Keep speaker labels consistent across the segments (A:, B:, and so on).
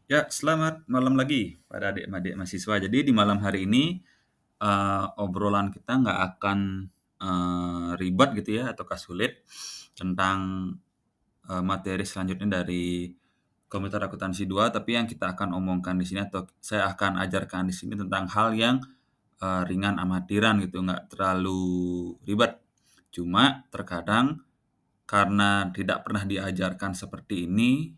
A: Ya, selamat malam lagi pada adik-adik mahasiswa. Jadi di malam hari ini, obrolan kita nggak akan, ribet gitu ya ataukah sulit tentang, materi selanjutnya dari Komputer Akuntansi 2, tapi yang kita akan omongkan di sini atau saya akan ajarkan di sini tentang hal yang, ringan amatiran gitu, nggak terlalu ribet. Cuma terkadang karena tidak pernah diajarkan seperti ini,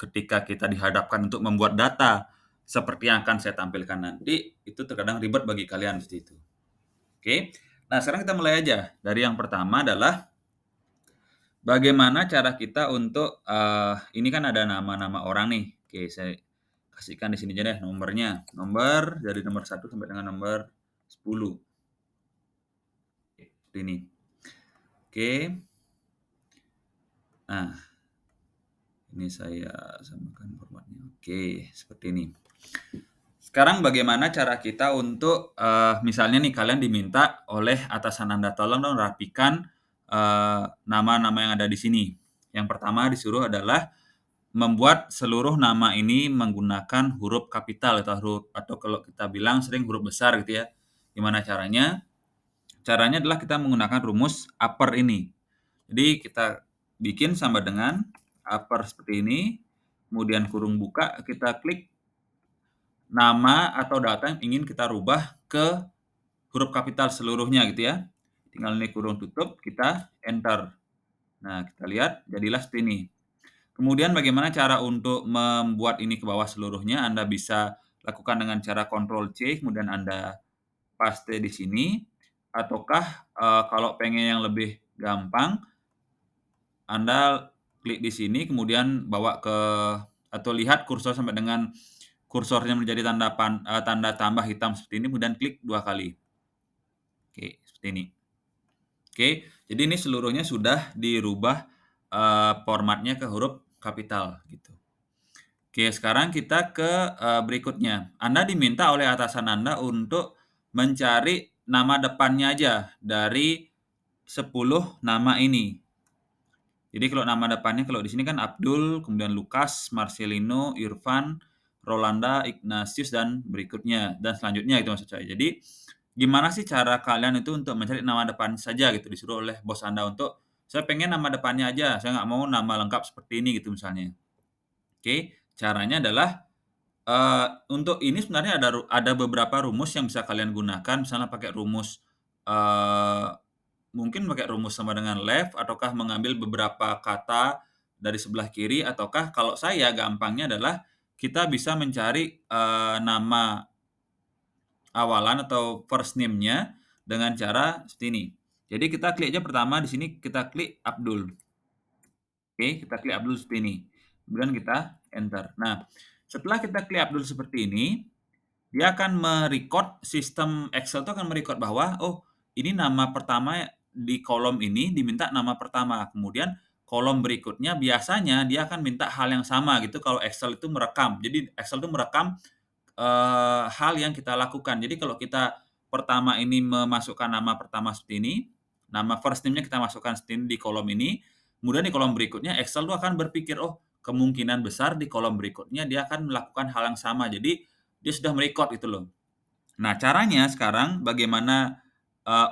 A: ketika kita dihadapkan untuk membuat data seperti yang akan saya tampilkan nanti, itu terkadang ribet bagi kalian seperti itu. Oke. Nah, sekarang kita mulai aja. Dari yang pertama adalah bagaimana cara kita untuk, ini kan ada nama-nama orang nih. Oke, saya kasihkan di sini aja deh nomornya. Nomor dari nomor 1 sampai dengan nomor 10. Oke, seperti ini. Oke. Nah, ini saya samakan formatnya. Oke, seperti ini. Sekarang bagaimana cara kita untuk, misalnya nih kalian diminta oleh atasan Anda, "Tolong dong rapikan, nama-nama yang ada di sini." Yang pertama disuruh adalah membuat seluruh nama ini menggunakan huruf kapital atau kalau kita bilang sering huruf besar gitu ya. Gimana caranya? Caranya adalah kita menggunakan rumus upper ini. Jadi kita bikin sama dengan upper seperti ini, kemudian kurung buka, kita klik nama atau data yang ingin kita rubah ke huruf kapital seluruhnya gitu ya. Tinggal ini kurung tutup, kita enter. Nah, kita lihat jadilah seperti ini. Kemudian bagaimana cara untuk membuat ini ke bawah seluruhnya? Anda bisa lakukan dengan cara Ctrl C, kemudian Anda paste di sini, ataukah, kalau pengen yang lebih gampang, Anda klik di sini, kemudian bawa ke atau lihat kursor sampai dengan kursornya menjadi tanda tambah hitam seperti ini, kemudian klik 2 kali. Oke, seperti ini. Oke, jadi ini seluruhnya sudah dirubah, formatnya ke huruf kapital, gitu. Oke, sekarang kita ke, berikutnya. Anda diminta oleh atasan Anda untuk mencari nama depannya aja dari 10 nama ini. Jadi kalau nama depannya kalau di sini kan Abdul, kemudian Lukas, Marcelino, Irfan, Rolanda, Ignatius, dan berikutnya, dan selanjutnya itu maksud saya. Jadi, gimana sih cara kalian itu untuk mencari nama depan saja gitu, disuruh oleh bos Anda untuk, "Saya pengen nama depannya aja, saya nggak mau nama lengkap seperti ini," gitu misalnya. Oke, caranya adalah, untuk ini sebenarnya ada beberapa rumus yang bisa kalian gunakan, misalnya pakai rumus, eee, mungkin pakai rumus sama dengan left, ataukah mengambil beberapa kata dari sebelah kiri, ataukah kalau saya gampangnya adalah kita bisa mencari, nama awalan atau first name-nya dengan cara seperti ini. Jadi kita klik aja pertama di sini kita klik Abdul. Oke, kita klik Abdul seperti ini. Kemudian kita enter. Nah, setelah kita klik Abdul seperti ini, dia akan sistem Excel itu akan bahwa, oh, ini nama pertama di kolom ini diminta nama pertama, kemudian kolom berikutnya biasanya dia akan minta hal yang sama gitu kalau Excel itu merekam. Jadi Excel itu merekam, hal yang kita lakukan. Jadi kalau kita pertama ini memasukkan nama pertama seperti ini, nama first name-nya kita masukkan seperti ini di kolom ini, kemudian di kolom berikutnya Excel itu akan berpikir, "Oh, kemungkinan besar di kolom berikutnya dia akan melakukan hal yang sama." Jadi dia sudah merekod itu loh. Nah, caranya sekarang bagaimana,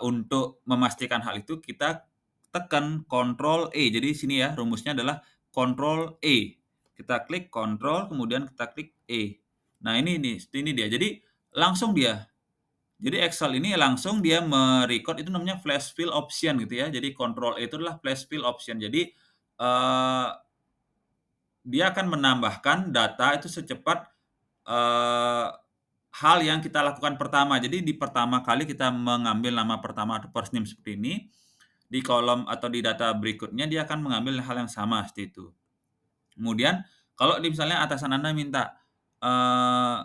A: untuk memastikan hal itu kita tekan Ctrl E. Jadi sini ya rumusnya adalah Ctrl E. Kita klik Ctrl kemudian kita klik E. Nah ini nih, ini dia. Jadi langsung dia. Jadi Excel ini langsung dia merekod itu namanya flash fill option gitu ya. Jadi Ctrl E itu adalah flash fill option. Jadi, dia akan menambahkan data itu secepat, eee, hal yang kita lakukan pertama. Jadi di pertama kali kita mengambil nama pertama atau first name seperti ini, di kolom atau di data berikutnya dia akan mengambil hal yang sama seperti itu. Kemudian kalau misalnya atasan Anda minta, eee,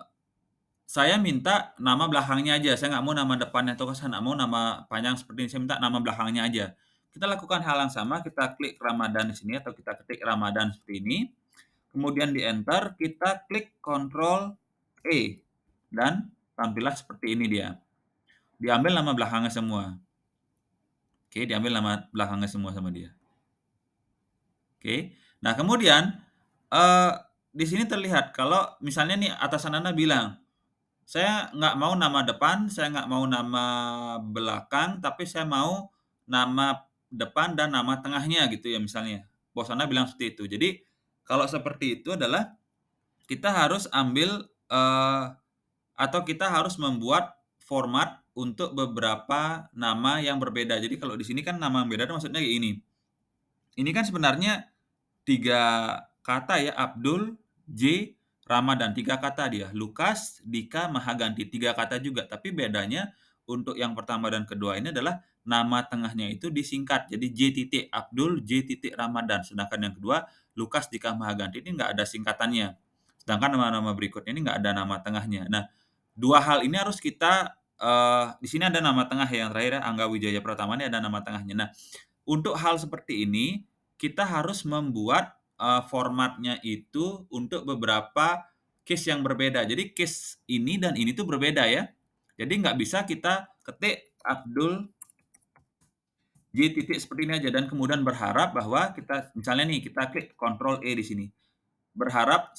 A: "Saya minta nama belakangnya aja, saya nggak mau nama depannya atau saya nggak mau nama panjang seperti ini, saya minta nama belakangnya aja." Kita lakukan hal yang sama, kita klik Ramadan di sini atau kita ketik Ramadan seperti ini. Kemudian di-enter, kita klik Ctrl E, dan tampillah seperti ini dia. Diambil nama belakangnya semua. Oke, diambil nama belakangnya semua sama dia. Oke. Nah kemudian, eee, di sini terlihat kalau misalnya nih atasan Anda bilang, "Saya nggak mau nama depan, saya nggak mau nama belakang, tapi saya mau nama depan dan nama tengahnya," gitu ya misalnya. Bos Anda bilang seperti itu. Jadi, kalau seperti itu adalah kita harus ambil, atau kita harus membuat format untuk beberapa nama yang berbeda. Jadi kalau di sini kan nama yang beda itu maksudnya kayak ini. Ini kan sebenarnya 3 kata ya, Abdul, J, Ramadan, 3 kata dia. Lukas, Dika, Mahaganti, 3 kata juga. Tapi bedanya untuk yang pertama dan kedua ini adalah nama tengahnya itu disingkat. Jadi J titik Abdul, J titik Ramadan. Sedangkan yang kedua, Lukas, Dika, Mahaganti ini nggak ada singkatannya. Sedangkan nama-nama berikutnya ini nggak ada nama tengahnya. Nah, 2 hal ini harus kita, di sini ada nama tengah ya, yang terakhir ya, Angga Wijaya Pratama ini ada nama tengahnya. Nah, untuk hal seperti ini, kita harus membuat, formatnya itu untuk beberapa case yang berbeda. Jadi case ini dan ini tuh berbeda ya. Jadi nggak bisa kita ketik Abdul J titik seperti ini aja dan kemudian berharap bahwa kita misalnya nih kita klik Ctrl E di sini, berharap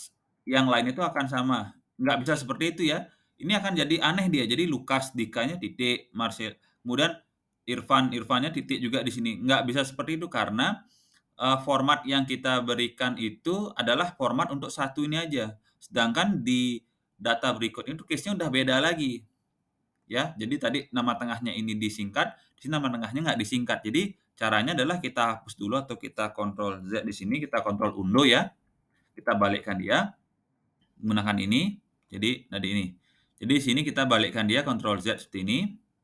A: yang lain itu akan sama. Nggak bisa seperti itu ya. Ini akan jadi aneh dia. Jadi Lukas, Dikanya titik, Marcel kemudian Irfannya titik juga di sini. Nggak bisa seperti itu karena format yang kita berikan itu adalah format untuk satu ini aja. Sedangkan di data berikutnya itu case-nya udah beda lagi, ya. Jadi tadi nama tengahnya ini disingkat, di sini nama tengahnya nggak disingkat. Jadi caranya adalah kita hapus dulu atau kita kontrol Z di sini, kita kontrol undo ya, kita balikkan dia menggunakan ini. Jadi tadi ini. Jadi di sini kita balikkan dia kontrol Z seperti ini.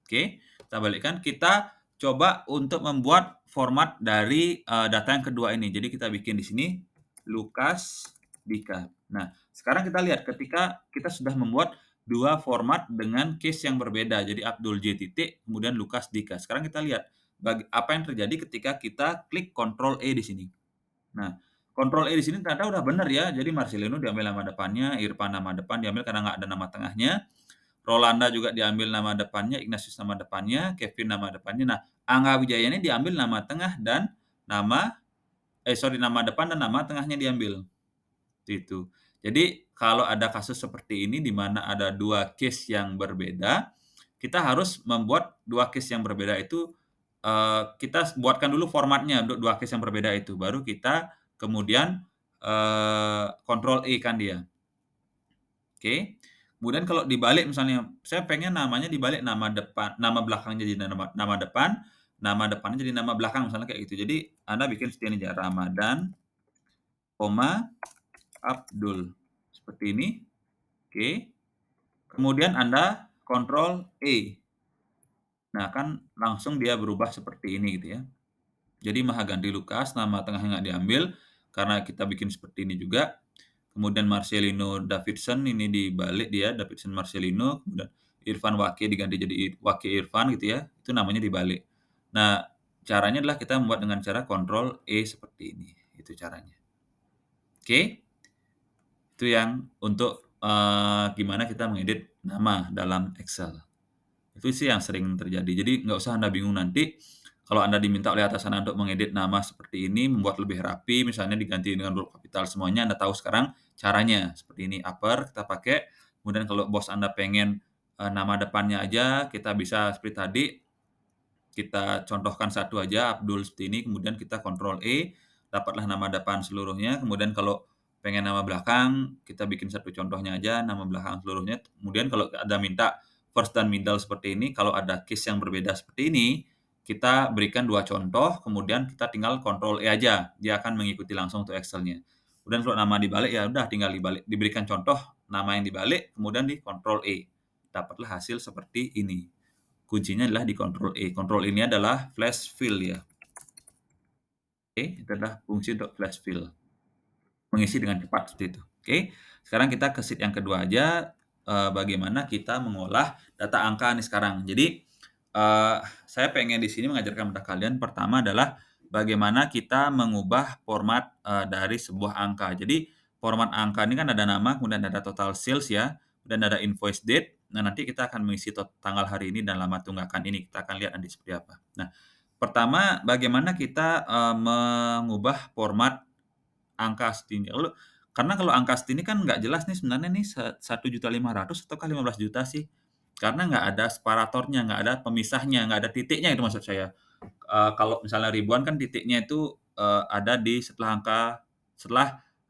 A: Oke, kita balikkan, kita coba untuk membuat format dari, data yang kedua ini. Jadi kita bikin di sini Lukas Dika. Nah, sekarang kita lihat ketika kita sudah membuat 2 format dengan case yang berbeda. Jadi Abdul J titik, kemudian Lukas Dika. Sekarang kita lihat apa yang terjadi ketika kita klik Ctrl E di sini. Nah, Ctrl E di sini ternyata udah bener ya. Jadi Marcelino diambil nama depannya, Irfan nama depan diambil karena nggak ada nama tengahnya. Rolanda juga diambil nama depannya, Ignatius nama depannya, Kevin nama depannya. Nah, Angga Wijaya ini diambil nama tengah dan nama depan dan nama tengahnya diambil. Gitu. Jadi kalau ada kasus seperti ini di mana ada 2 case yang berbeda, kita harus membuat 2 case yang berbeda itu, kita buatkan dulu formatnya untuk 2 case yang berbeda itu, baru kita kemudian, Ctrl E kan dia. Oke. Kemudian kalau dibalik misalnya, saya pengen namanya dibalik, nama belakangnya jadi nama depan, nama depannya jadi nama belakang misalnya kayak gitu. Jadi Anda bikin seperti ini aja, Ramadan, Abdul. Seperti ini. Oke. Kemudian Anda Ctrl E. Nah, kan langsung dia berubah seperti ini gitu ya. Jadi Mahaganti Lukas, nama tengahnya nggak diambil, karena kita bikin seperti ini juga. Kemudian Marcelino Davidson, ini dibalik dia, Davidson Marcelino, kemudian Irfan Wake diganti jadi Wake Irfan gitu ya, itu namanya dibalik. Nah, caranya adalah kita membuat dengan cara Ctrl E seperti ini, itu caranya. Oke? Itu yang untuk, gimana kita mengedit nama dalam Excel. Itu sih yang sering terjadi. Jadi nggak usah Anda bingung nanti kalau Anda diminta oleh atasan untuk mengedit nama seperti ini, membuat lebih rapi, misalnya diganti dengan huruf kapital semuanya, Anda tahu sekarang caranya. Seperti ini, upper kita pakai, kemudian kalau bos Anda pengen, nama depannya aja, kita bisa seperti tadi, kita contohkan satu aja, Abdul seperti ini, kemudian kita Ctrl E, dapatlah nama depan seluruhnya, kemudian kalau pengen nama belakang, kita bikin satu contohnya aja, nama belakang seluruhnya, kemudian kalau ada minta first dan middle seperti ini, kalau ada case yang berbeda seperti ini, kita berikan 2 contoh, kemudian kita tinggal Ctrl E aja, dia akan mengikuti langsung untuk Excel-nya. Kemudian kalau nama dibalik, ya udah tinggal diberikan contoh nama yang dibalik, kemudian di Ctrl E. Dapatlah hasil seperti ini. Kuncinya adalah di Ctrl E. Ctrl ini adalah flash fill ya. Oke, itu adalah fungsi untuk flash fill. Mengisi dengan cepat seperti itu. Oke, sekarang kita ke sheet yang kedua aja, bagaimana kita mengolah data angka nih sekarang. Jadi, saya pengen di sini mengajarkan kepada kalian pertama adalah bagaimana kita mengubah format, dari sebuah angka. Jadi, format angka ini kan ada nama, kemudian ada total sales ya, dan ada invoice date. Nah, nanti kita akan mengisi tanggal hari ini dan alamat tunggakan ini. Kita akan lihat nanti seperti apa. Nah, pertama bagaimana kita, mengubah format angka seperti ini. Lalu Karena kalau angka segini kan nggak jelas nih sebenarnya nih 1.500.000 ataukah 15 juta sih. Karena nggak ada separatornya, nggak ada pemisahnya, nggak ada titiknya itu maksud saya. Kalau misalnya ribuan kan titiknya itu, ada di setelah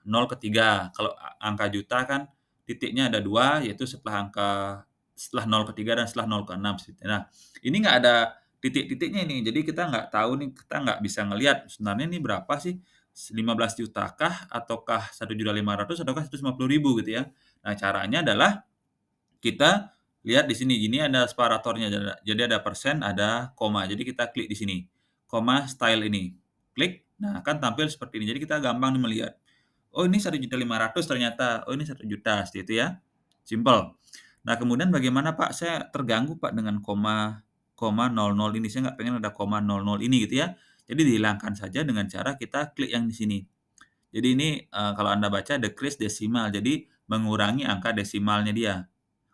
A: 0 ke 3. Kalau angka juta kan titiknya ada 2, yaitu setelah 0 ke 3 dan setelah 0 ke 6 gitu. Nah, ini nggak ada titik-titiknya ini, jadi kita nggak tahu nih, kita nggak bisa ngelihat sebenarnya ini berapa sih, 15 juta kah, ataukah 1.500.000 ataukah 150.000 gitu ya. Nah, caranya adalah kita lihat di sini, ini ada separatornya, jadi ada persen, ada koma. Jadi kita klik di sini, koma style ini. Klik, nah akan tampil seperti ini. Jadi kita gampang nih melihat. Oh ini 1.500.000 ternyata, oh ini 1 juta, seperti itu ya. Simple. Nah kemudian bagaimana Pak, saya terganggu Pak dengan koma koma 00 ini, saya nggak pengen ada koma 00 ini gitu ya. Jadi dihilangkan saja dengan cara kita klik yang di sini. Jadi ini, kalau Anda baca decrease desimal, jadi mengurangi angka desimalnya dia.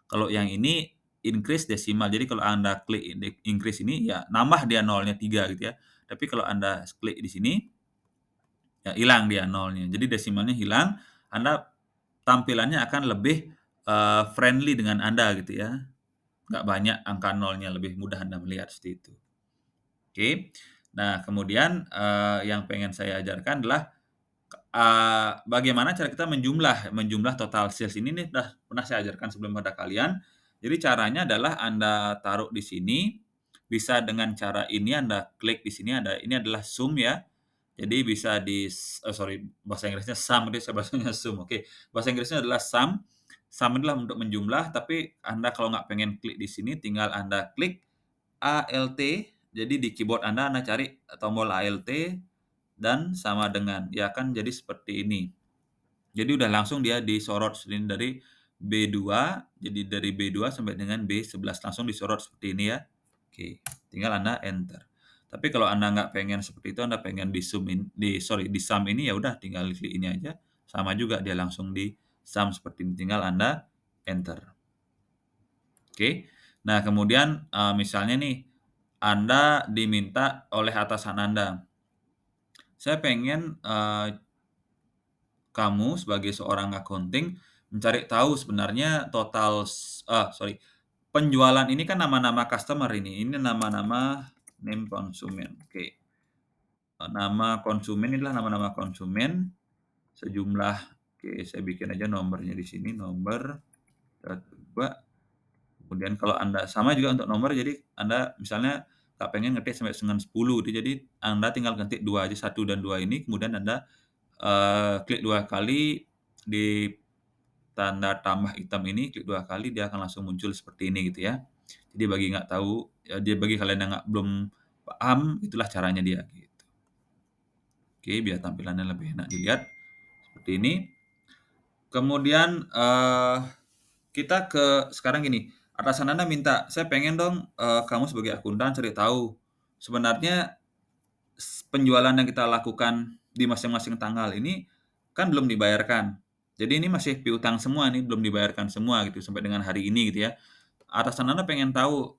A: Kalau yang ini increase desimal. Jadi kalau Anda klik increase ini, ya nambah dia nolnya 3 gitu ya. Tapi kalau Anda klik di sini, ya hilang dia nolnya. Jadi desimalnya hilang, Anda tampilannya akan lebih, friendly dengan Anda gitu ya. Nggak banyak angka nolnya, lebih mudah Anda melihat seperti itu. Oke. Nah kemudian, yang pengen saya ajarkan adalah bagaimana cara kita menjumlah total sales ini nih pernah saya ajarkan sebelum pada kalian. Jadi caranya adalah Anda taruh di sini, bisa dengan cara ini Anda klik di sini ini adalah sum ya. Jadi bisa bahasa Inggrisnya sum, jadi saya bahasanya sum, oke. Bahasa Inggrisnya adalah sum. Sum adalah untuk menjumlah, tapi Anda kalau nggak pengen klik di sini, tinggal Anda klik ALT. Jadi di keyboard Anda cari tombol ALT dan sama dengan, ya akan jadi seperti ini. Jadi udah langsung dia disorot sini dari B2, jadi dari B2 sampai dengan B11 langsung disorot seperti ini ya. Oke, tinggal Anda enter. Tapi kalau Anda nggak pengen seperti itu, Anda pengen di sum ini, ya udah tinggal klik ini aja. Sama juga dia langsung di sum seperti ini, tinggal Anda enter. Oke. Nah, kemudian misalnya nih Anda diminta oleh atasan Anda, saya pengen kamu sebagai seorang accounting mencari tahu sebenarnya penjualan ini kan nama-nama customer ini nama-nama name konsumen. Oke. Nama konsumen inilah nama-nama konsumen sejumlah, oke saya bikin aja nomornya di sini, nomor 1, 2. Kemudian kalau Anda sama juga untuk nomor, jadi Anda misalnya nggak pengen ngetik sampai dengan 10 gitu, jadi Anda tinggal ketik 2 aja, 1 dan 2 ini, kemudian Anda klik 2 kali di tanda tambah hitam ini, klik 2 kali dia akan langsung muncul seperti ini gitu ya. Jadi bagi kalian yang belum paham, itulah caranya dia gitu. Oke, biar tampilannya lebih enak dilihat seperti ini. Kemudian kita sekarang gini, atasan Anda minta, "Saya pengen dong, kamu sebagai akuntan cari tahu sebenarnya penjualan yang kita lakukan di masing-masing tanggal ini kan belum dibayarkan. Jadi ini masih piutang semua nih, belum dibayarkan semua gitu sampai dengan hari ini gitu ya. Atasan Anda pengen tahu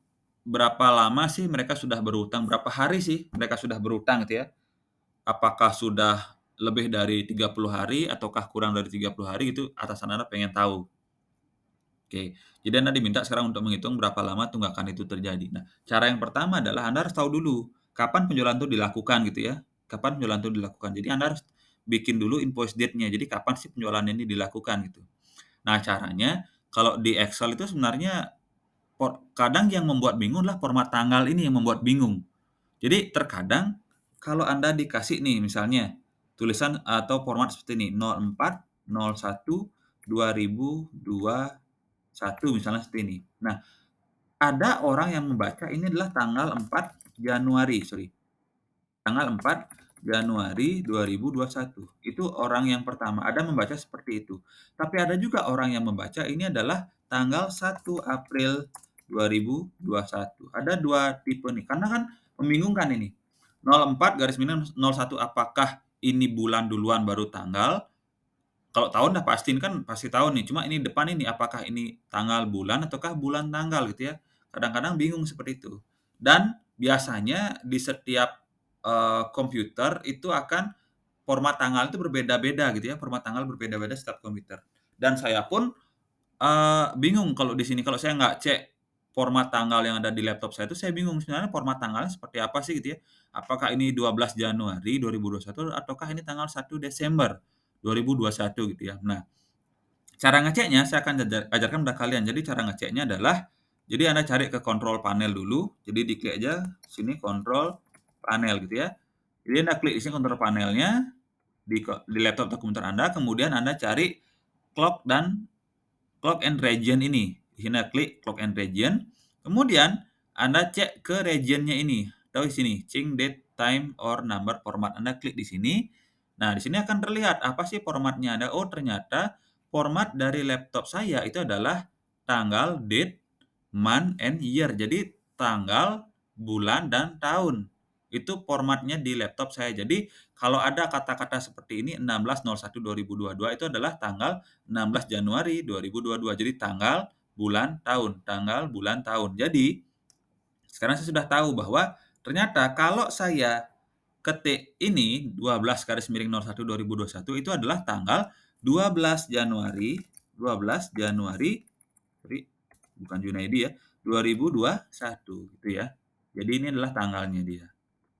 A: berapa lama sih mereka sudah berutang, berapa hari sih mereka sudah berutang gitu ya. Apakah sudah lebih dari 30 hari ataukah kurang dari 30 hari, itu atasan Anda pengen tahu. Oke, jadi Anda diminta sekarang untuk menghitung berapa lama tunggakan itu terjadi. Nah, cara yang pertama adalah Anda harus tahu dulu kapan penjualan itu dilakukan gitu ya. Kapan penjualan itu dilakukan. Jadi Anda harus bikin dulu invoice date-nya. Jadi kapan sih penjualan ini dilakukan gitu. Nah, caranya kalau di Excel itu sebenarnya kadang yang membuat bingung adalah format tanggal ini yang membuat bingung. Jadi terkadang kalau Anda dikasih nih misalnya tulisan atau format seperti ini 04 01 2021 misalnya seperti ini. Nah, ada orang yang membaca ini adalah tanggal 4 Januari, tanggal 4 Januari 2021. Itu orang yang pertama, ada membaca seperti itu. Tapi ada juga orang yang membaca ini adalah tanggal 1 April 2021. Ada 2 tipe nih, karena kan membingungkan ini. 04 apakah ini bulan duluan baru tanggal? Kalau tahun dah pasti tahu nih, cuma ini depan ini apakah ini tanggal bulan ataukah bulan tanggal gitu ya. Kadang-kadang bingung seperti itu. Dan biasanya di setiap, komputer itu akan format tanggal itu berbeda-beda gitu ya, format tanggal berbeda-beda setiap komputer. Dan saya pun, bingung kalau di sini, kalau saya nggak cek format tanggal yang ada di laptop saya itu, saya bingung sebenarnya format tanggalnya seperti apa sih gitu ya. Apakah ini 12 Januari 2021 ataukah ini tanggal 1 Desember 2021 gitu ya. Nah, cara ngeceknya saya akan ajarkan pada kalian. Jadi cara ngeceknya adalah, jadi Anda cari ke kontrol panel dulu, jadi diklik aja sini kontrol panel gitu ya. Jadi Anda klik di sini kontrol panelnya, di laptop atau komputer Anda, kemudian Anda cari clock and region ini. Di sini Anda klik clock and region, kemudian Anda cek ke region-nya ini. Tahu di sini, change date, time, or number format. Anda klik di sini. Nah, di sini akan terlihat apa sih formatnya Anda. Oh, ternyata format dari laptop saya itu adalah tanggal, date, month, and year. Jadi tanggal, bulan, dan tahun. Itu formatnya di laptop saya. Jadi kalau ada kata-kata seperti ini 16.01.2022 itu adalah tanggal 16 Januari 2022. Jadi tanggal, bulan, tahun, tanggal, bulan, tahun. Jadi sekarang saya sudah tahu bahwa ternyata kalau saya ketik ini 12/01/2021 itu adalah tanggal 12 Januari 12 Januari sorry, bukan Junaidi ya, 2021 gitu ya. Jadi ini adalah tanggalnya dia.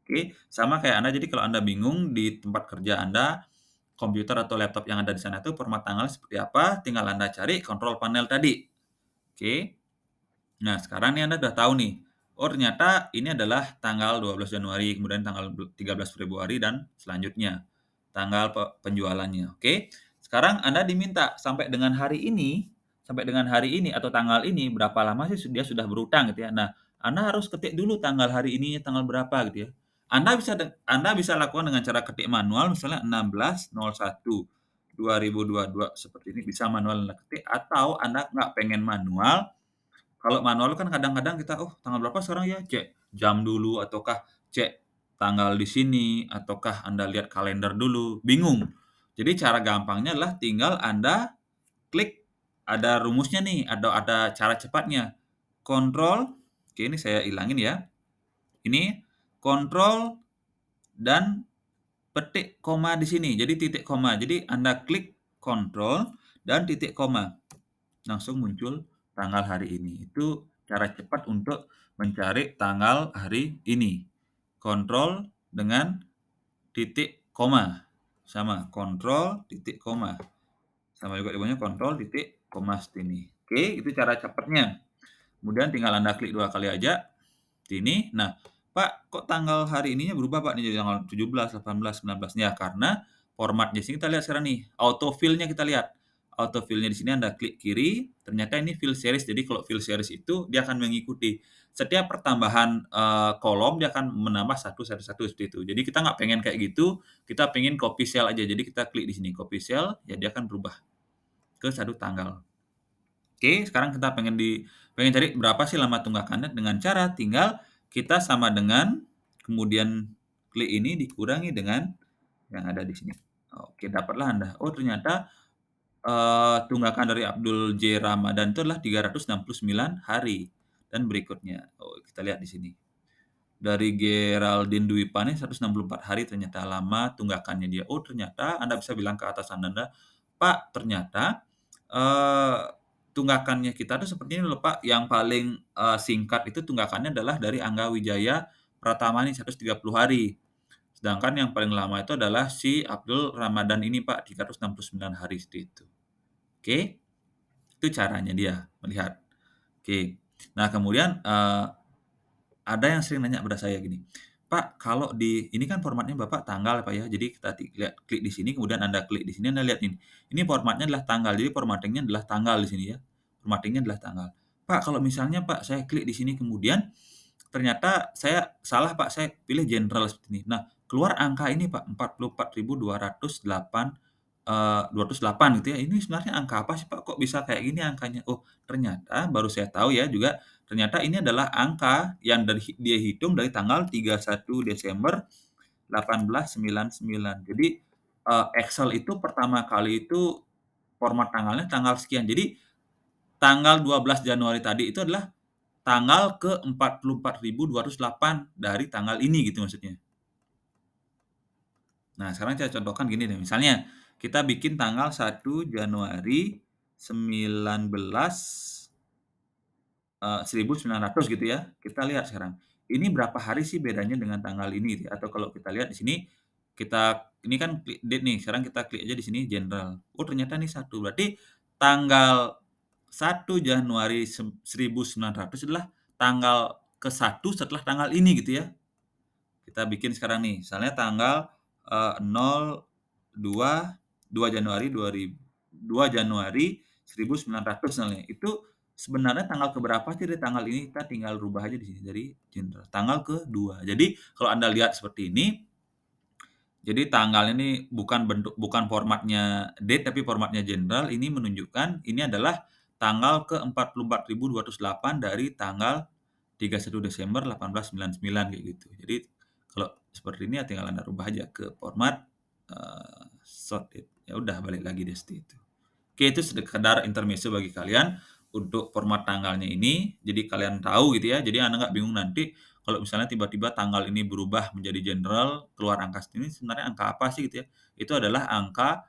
A: Oke, sama kayak Anda, jadi kalau Anda bingung di tempat kerja Anda, komputer atau laptop yang ada di sana itu format tanggal seperti apa, tinggal Anda cari kontrol panel tadi. Oke. Nah, sekarang nih Anda udah tahu nih, oh ternyata ini adalah tanggal 12 Januari, kemudian tanggal 13 Februari dan selanjutnya, tanggal penjualannya, oke. Sekarang Anda diminta sampai dengan hari ini atau tanggal ini, berapa lama sih dia sudah berutang gitu ya. Nah, Anda harus ketik dulu tanggal hari ini tanggal berapa gitu ya. Anda bisa lakukan dengan cara ketik manual misalnya 16.01.2022 seperti ini, bisa manual Anda ketik, atau Anda nggak pengen manual, kalau manual kan kadang-kadang kita, "Oh, tanggal berapa sekarang ya?" Cek jam dulu, ataukah cek tanggal di sini, ataukah Anda lihat kalender dulu, bingung. Jadi cara gampangnya adalah tinggal Anda klik, ada rumusnya nih, ada cara cepatnya. Kontrol, oke ini saya ilangin ya. Ini kontrol dan petik koma di sini, jadi titik koma. Jadi Anda klik kontrol dan titik koma. Langsung muncul tanggal hari ini. Itu cara cepat untuk mencari tanggal hari ini. Kontrol dengan titik koma. Sama, kontrol titik koma. Sama juga ibunya kontrol titik koma seperti ini. Oke, itu cara cepatnya. Kemudian tinggal Anda klik 2 kali aja ini. Nah, "Pak, kok tanggal hari ininya berubah, Pak?" Nih jadi tanggal 17, 18, 19. Ya, karena formatnya sini kita lihat sekarang nih, autofill-nya kita lihat. Autofill-nya di sini Anda klik kiri, ternyata ini fill series. Jadi kalau fill series itu dia akan mengikuti setiap pertambahan, kolom dia akan menambah satu seperti itu. Jadi kita nggak pengen kayak gitu, kita pengen copy cell aja. Jadi kita klik di sini copy cell, ya dia akan berubah ke satu tanggal. Oke, sekarang kita pengen cari berapa sih lama tunggakannya, dengan cara tinggal kita sama dengan, kemudian klik ini dikurangi dengan yang ada di sini. Oke, dapatlah Anda. Oh ternyata, tunggakan dari Abdul J. Ramadan itu adalah 369 hari. Dan berikutnya, oh kita lihat di sini. Dari Geraldine Dwi Pane 164 hari ternyata lama tunggakannya dia. Oh ternyata Anda bisa bilang ke atasan Anda, "Pak, ternyata, tunggakannya kita tuh seperti ini loh Pak, yang paling, singkat itu tunggakannya adalah dari Angga Wijaya Pratama nih 130 hari. Sedangkan yang paling lama itu adalah si Abdul Ramadan ini Pak, 369 hari," seperti itu. Oke, itu caranya dia melihat. Oke. Nah kemudian, ada yang sering nanya pada saya gini, "Pak, kalau ini kan formatnya Bapak tanggal ya Pak ya, jadi kita lihat klik di sini, kemudian Anda klik di sini, Anda lihat ini formatnya adalah tanggal, jadi formatting-nya adalah tanggal di sini ya, formatting-nya adalah tanggal. Pak, kalau misalnya Pak, saya klik di sini kemudian ternyata saya salah Pak, saya pilih general seperti ini. Nah, keluar angka ini Pak, 44.208, 208 gitu ya, ini sebenarnya angka apa sih Pak, kok bisa kayak gini angkanya?" Oh, ternyata baru saya tahu ya juga, ternyata ini adalah angka yang dia hitung dari tanggal 31 Desember 1899. Jadi, Excel itu pertama kali itu format tanggalnya tanggal sekian. Jadi, tanggal 12 Januari tadi itu adalah tanggal ke-44.208 dari tanggal ini gitu maksudnya. Nah, sekarang saya contohkan gini deh, misalnya kita bikin tanggal 1 Januari 1900 gitu ya. Kita lihat sekarang, ini berapa hari sih bedanya dengan tanggal ini gitu ya, atau kalau kita lihat di sini, ini kan klik date nih, sekarang kita klik aja di sini general. Oh ternyata ini 1, berarti tanggal 1 Januari 1900 adalah tanggal ke-1 setelah tanggal ini gitu ya. Kita bikin sekarang nih, misalnya tanggal, 02 2 Januari 1900 misalnya. Itu sebenarnya tanggal ke berapa sih dari tanggal ini, kita tinggal rubah aja di sini dari general, tanggal ke-2. Jadi kalau Anda lihat seperti ini, jadi tanggal ini bukan formatnya date, tapi formatnya general, ini menunjukkan ini adalah tanggal ke-44.208 dari tanggal 31 Desember 1899 kayak gitu. Jadi kalau seperti ini ya tinggal Anda rubah aja ke format, short date. Ya udah balik lagi deh seperti itu. Oke, itu sekedar intermezzo bagi kalian untuk format tanggalnya ini, jadi kalian tahu gitu ya. Jadi Anda nggak bingung nanti kalau misalnya tiba-tiba tanggal ini berubah menjadi general, keluar angka segini, sebenarnya angka apa sih gitu ya. Itu adalah angka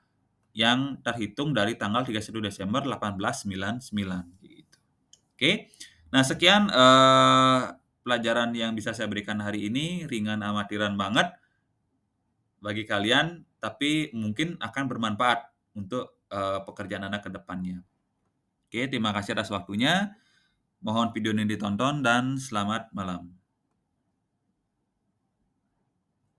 A: yang terhitung dari tanggal 31 Desember 1899 gitu. Oke. Nah, sekian, pelajaran yang bisa saya berikan hari ini, ringan amatiran banget bagi kalian, tapi mungkin akan bermanfaat untuk, pekerjaan Anda ke depannya. Oke, terima kasih atas waktunya. Mohon video ini ditonton dan selamat malam.